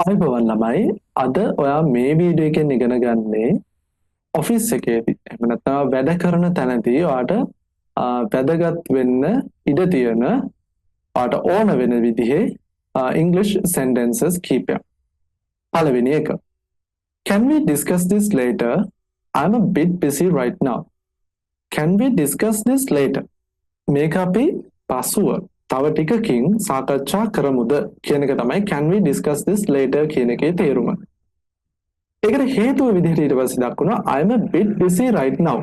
අයිබෝවන් ළමයි අද ඔයා මේ වීඩියෝ එකෙන් ඉගෙන ගන්නේ ඔෆිස් එකේදී එහෙම නැත්නම් වැඩ කරන තැනදී ඔයාට වැදගත් වෙන්න ඉඩ තියෙන ඔයාට ඕන වෙන විදිහේ English sentences කීපයක්. පළවෙනි එක. Can we discuss this later? I'm a bit busy right now. Can we discuss this later? මේක අපි පසුව තව ටිකකින් සාකච්ඡා කරමුද කියන එක තමයි can we discuss this later කියන එකේ තේරුම. ඒකට හේතුව විදිහට ඊට පස්සේ දක්වනවා I'm a bit busy right now.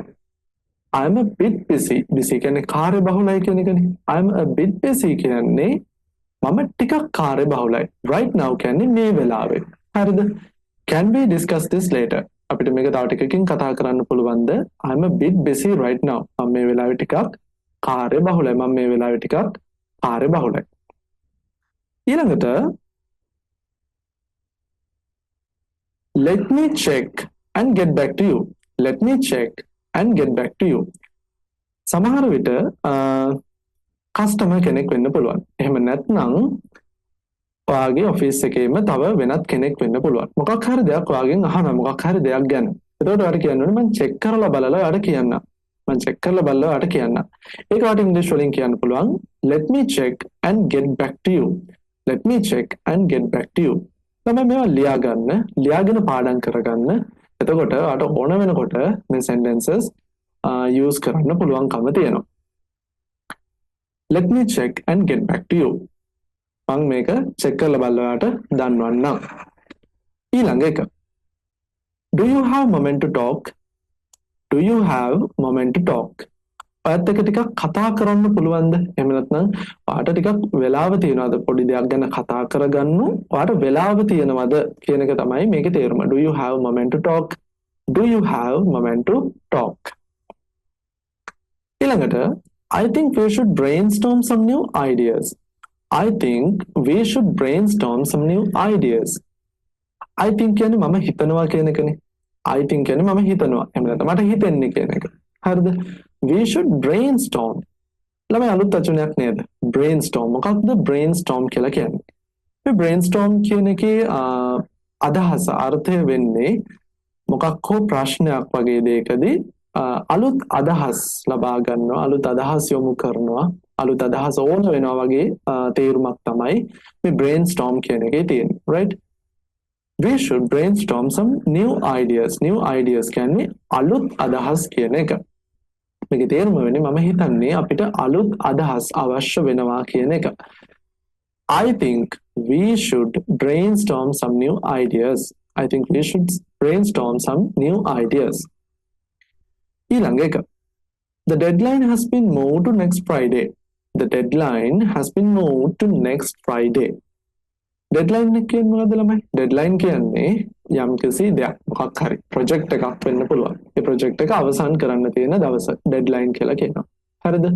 I'm a bit busy. busy කියන්නේ කාර්යබහුලයි කියන එකනේ. I'm a bit busy කියන්නේ මම ටිකක් කාර්යබහුලයි. right now කියන්නේ මේ වෙලාවේ. හරිද? Can we discuss this later? අපිට මේක තව ටිකකින් කතා කරන්න පුළුවන්ද? I'm a bit busy right now. මම මේ වෙලාවේ ටිකක් කාර්යබහුලයි. මම මේ වෙලාවේ ටිකක් කාර්යබහුලයි. ඊළඟට let me check and get back to you. let me check and get back to you. සමහර විට කස්ටමර් කෙනෙක් වෙන්න පුළුවන්. එහෙම නැත්නම් ඔයාගේ ඔෆිස් එකේම තව වෙනත් කෙනෙක් වෙන්න පුළුවන්. මොකක් හරි දෙයක් ඔයාගෙන් අහනවා මොකක් හරි දෙයක් ගැන. එතකොට ඔයාට කියන්න ඕනේ මම චෙක් කරලා බලලා ඔයාට කියන්න. මම චෙක් කරලා බලලා ඔයාට කියන්න. ඒක ඔයාට ඉංග්‍රීසි වලින් කියන්න පුළුවන් let me check and get back to you. let me check and get back to you. තමයි මේවා ලියා ගන්න, ලියාගෙන පාඩම් කරගන්න. එතකොට ඔයාට ඕන වෙනකොට මේ sentences use කරන්න පුළුවන්කම තියෙනවා. let me check and get back to you. මම මේක චෙක් කරලා බලලා ඔයාට දන්වන්නම්. ඊළඟ එක. do you have moment to talk? do you have moment to talk? ඔයත් එක ටිකක් කතා කරන්න පුළුවන්ද? එහෙම නැත්නම් ඔයාට ටිකක් වෙලාව තියෙනවද පොඩි දෙයක් ගැන කතා කරගන්න? ඔයාට වෙලාව තියෙනවද කියන එක තමයි මේකේ තේරුම. do you have moment to talk? do you have moment to talk? ඊළඟට I think we should brainstorm some new ideas. I think we should brainstorm some new ideas. I think කියන්නේ මම හිතනවා කියන එකනේ. I think කියන්නේ මම හිතනවා. එහෙම නැත්නම් මට හිතෙන්නේ කියන එක. හරිද? We should brainstorm. ළමයි අලුත් වචනයක් නේද? brainstorm. මොකක්ද brainstorm කියලා කියන්නේ? මේ brainstorm කියන එකේ අදහස අර්ථය වෙන්නේ මොකක් හෝ ප්‍රශ්නයක් වගේ දෙයකදී අලුත් අදහස් ලබා ගන්නවා, අලුත් අදහස් යොමු කරනවා, අලුත් අදහස් ඕන වෙනවා වගේ තේරුමක් තමයි මේ brainstorm කියන එකේ තියෙන්නේ. right? We should brainstorm some new ideas. new ideas කියන්නේ අලුත් අදහස් කියන එක. මේකේ තේරුම වෙන්නේ මම හිතන්නේ අපිට අලුත් අදහස් අවශ්‍ය වෙනවා කියන එක. I think we should brainstorm some new ideas. I think we should brainstorm some new ideas. ඊළඟ එක. The deadline has been moved to next Friday. The deadline has been moved to next Friday. Deadline එක කියන්නේ මොනවද ළමයි? Deadline කියන්නේ යම්කිසි දෙයක් මොකක් හරි project එකක් වෙන්න පුළුවන්. ඒ project එක අවසන් කරන්න තියෙන දවස deadline කියලා කියනවා. හරිද?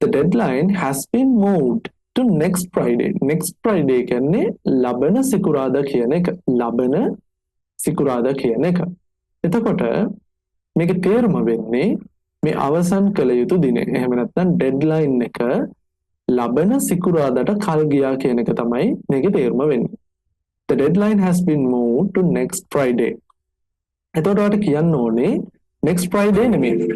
The deadline has been moved to next Friday. next Friday කියන්නේ ලබන සිකුරාදා කියන එක. ලබන සිකුරාදා කියන එක. එතකොට මේක තේරුම වෙන්නේ මේ අවසන් කළ යුතු දිනේ. එහෙම නැත්නම් deadline එක ලබන සිකුරාදාට කල් ගියා කියන එක තමයි මේකේ තේරුම වෙන්නේ. The deadline has been moved to next Friday. එතකොට ඔයාලට කියන්න ඕනේ next Friday නෙමෙයි.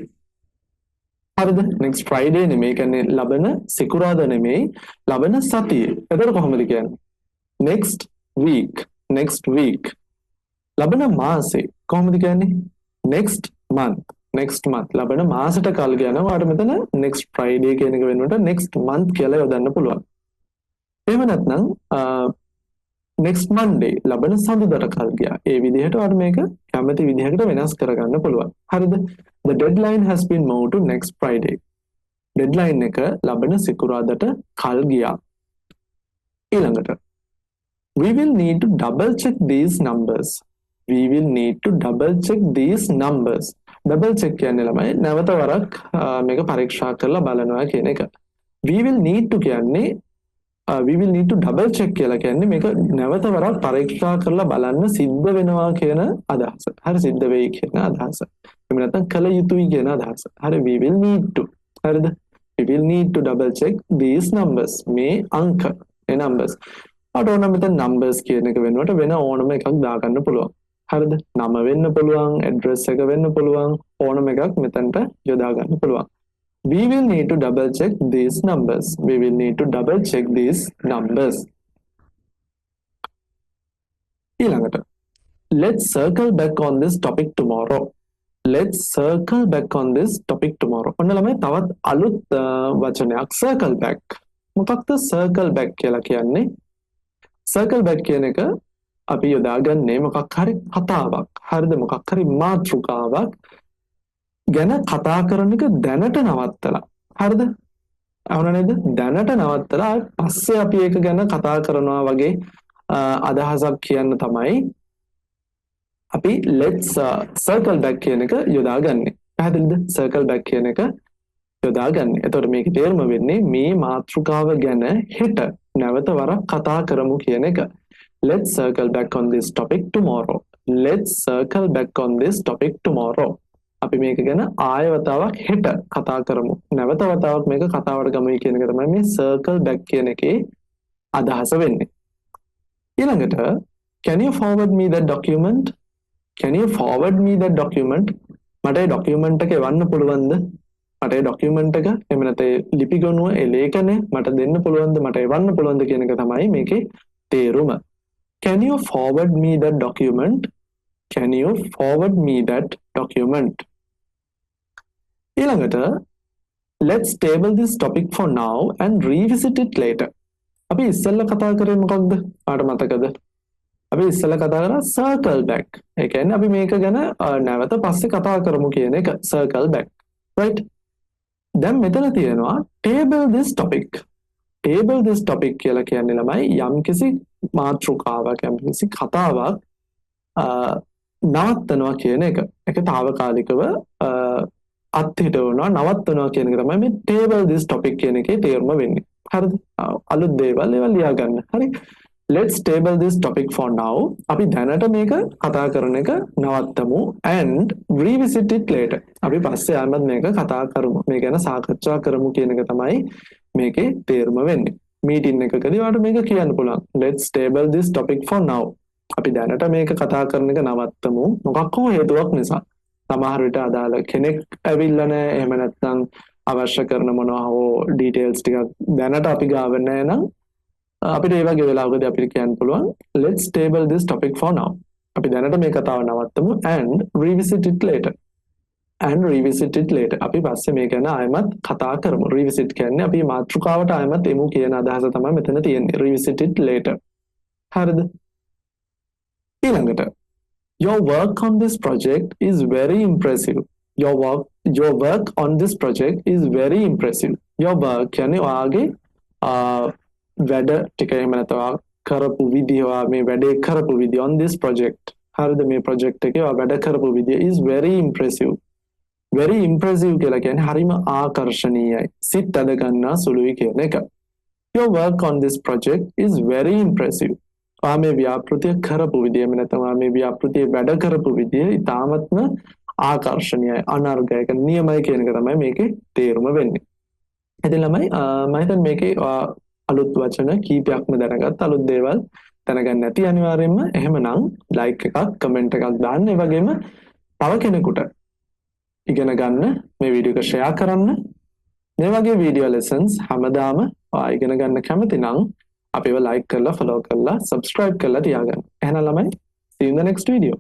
හරිද? next Friday නෙමෙයි කියන්නේ ලබන සිකුරාදා නෙමෙයි ලබන සතියේ. එතකොට කොහොමද කියන්නේ? next week. next week. ලබන මාසේ කොහොමද කියන්නේ? next month. next month. ලබන මාසෙට කල් ගියනවා. ඔයාලට මෙතන next Friday කියන එක වෙනුවට next month කියලා යොදන්න පුළුවන්. එහෙම නැත්නම් next Monday ලබන සඳුදාට කල් ගියා. ඒ විදිහට ඔයාලට මේක කැමති විදිහකට වෙනස් කරගන්න පුළුවන්. හරිද? The deadline has been moved to next Friday. deadline එක ලබන සිකුරාදාට කල් ගියා. ඊළඟට we will need to double check these numbers. we will need to double check these numbers. double check කියන්නේ ළමයි නැවත වරක් මේක පරීක්ෂා කරලා බලනවා කියන එක. we will need to කියන්නේ we will need to double check කියලා කියන්නේ මේක නැවත වරක් පරීක්ෂා කරලා බලන්න සිද්ධ වෙනවා කියන අදහස. හරි සිද්ධ වෙයි කියන අදහස. එහෙම නැත්නම් කළ යුතුයි කියන අදහස. හරි we will need to. හරිද? we will need to double check these numbers. මේ අංක numbers. අට ඕන මෙතන numbers කියන එක වෙනුවට වෙන ඕනම එකක් දාගන්න පුළුවන්. හරිද? නම වෙන්න පුළුවන්, address එක වෙන්න පුළුවන්, ඕනම එකක් මෙතනට යොදා ගන්න පුළුවන්. We will need to double check these numbers. We will need to double check these numbers. ඊළඟට let's circle back on this topic tomorrow. Let's circle back on this topic tomorrow. ඔන්න ළමයි තවත් අලුත් වචනයක් circle back. මොකක්ද circle back කියලා කියන්නේ? circle back කියන එක අපි යොදාගන්නේ මොකක් හරි කතාවක්. හරිද? මොකක් හරි මාතෘකාවක් ගැන කතා කරන එක දැනට නවත්තලා. හරිද? අවුන නේද? දැනට නවත්තලා පස්සේ අපි ඒක ගැන කතා කරනවා වගේ අදහසක් කියන්න තමයි අපි let's circle back කියන එක යොදාගන්නේ. පැහැදිලිද? circle back කියන එක යොදාගන්නේ. එතකොට මේකේ තේරුම වෙන්නේ මේ මාතෘකාව ගැන හෙට නැවත වරක් කතා කරමු කියන එක. Let's circle back on this topic tomorrow. Let's circle back on this topic tomorrow. අපි මේක ගැන ආයෙ වතාවක් හෙට කතා කරමු. නැවත වතාවක් මේක කතාවට ගමුයි කියන එක තමයි මේ circle back කියන එකේ අදහස වෙන්නේ. ඊළඟට can you forward me that document? Can you forward me that document? මට ඒ document එක එවන්න පුළුවන්ද? මට ඒ document එක එහෙම නැත්නම් ලිපි ගොනුව ඒ ලේඛනය මට දෙන්න පුළුවන්ද? මට එවන්න පුළුවන්ද කියන එක තමයි මේකේ තේරුම. Can you forward me that document? Can you forward me that document? ඊළඟට let's table this topic for now and revisit it later. අපි ඉස්සෙල්ලා කතා කරේ මොකක්ද? ආට මතකද? අපි ඉස්සෙල්ලා කතා කරා circle back. ඒ කියන්නේ අපි මේක ගැන නැවත පස්සේ කතා කරමු කියන එක circle back. Right? දැන් මෙතන තියෙනවා table this topic. Table this topic කියලා කියන්නේ ළමයි යම්කිසි මාතෘකාවක් යම්කිසි කතාවක් නවත්තනවා කියන එක. ඒක తాවකාලිකව අත්හිටවනවා නවත්තනවා කියන එක තමයි මේ table this topic කියන එකේ තේරුම වෙන්නේ. හරිද? අලුත් දේවල් ඒවා ලියා ගන්න. හරි? Let's table this topic for now. අපි දැනට මේක කතා කරන එක නවත්තමු and revisit it later. අපි පස්සේ ආයෙත් මේක කතා කරමු. මේ ගැන සාකච්ඡා කරමු කියන එක තමයි මේකේ තේරුම වෙන්නේ. මීටින් එකකදී ඔයාලට මේක කියන්න පුළුවන්. Let's table this topic for now. අපි දැනට මේක කතා කරන එක නවත්තමු. මොකක් හෝ හේතුවක් නිසා. සමහර විට අදාළ කෙනෙක් ඇවිල්ලා නැහැ. එහෙම නැත්නම් අවශ්‍ය කරන මොනවා හෝ ඩීටේල්ස් ටිකක් දැනට අපි ගාව නැහැ නම් අපිට ඒ වගේ වෙලාවකදී අපිට කියන්න පුළුවන් let's table this topic for now. අපි දැනට මේ කතාව නවත්තමු and revisit it later. And revisit it later. අපි පස්සේ මේක ගැන ආයෙමත් කතා කරමු. revisit කියන්නේ අපි මාතෘකාවට ආයෙමත් එමු කියන අදහස තමයි මෙතන තියෙන්නේ. revisit it later. හරිද? ඊළඟට your work on this project is very impressive. Your work on this project is very impressive. Your work කියන්නේ ඔයාගේ වැඩ ටික එහෙම නැත්නම් කරපු විදිය මේ වැඩේ කරපු විදිය on this project. හරිද? මේ project එකේ වැඩ කරපු විදිය is very impressive. very impressive කියලා කියන්නේ හරිම ආකර්ශනීයයි. සිත් අද ගන්නා සුළුයි කියන එක. Your work on this project is very impressive. මේ ව්‍යාපෘතිය කරපු විදිය එහෙම නැත්නම් මේ ව්‍යාපෘතිය වැඩ කරපු විදිය ඉතාමත්ම ආකර්ශනීයයි අනර්ගයක නියමයි කියන එක තමයි මේකේ තේරුම වෙන්නේ. ඉතින් ළමයි මම හිතන්නේ මේකේ අලුත් වචන කීපයක්ම දැනගත්ත අලුත් දේවල් දැනගන්න නැති අනිවාර්යයෙන්ම එහෙමනම් ලයික් එකක් කමෙන්ට් එකක් දාන්න ඒ වගේම තව කෙනෙකුට ඉගෙන ගන්න මේ වීඩියෝ එක ෂෙයා කරන්න මේ වගේ වීඩියෝ ලෙසන්ස් හැමදාම ඉගෙන ගන්න කැමති නම් අපිව ලයික් කරලා ෆලෝ කරලා සබ්ස්ක්‍රයිබ් කරලා තියාගන්න. එහෙනම් ළමයි see you in the next video.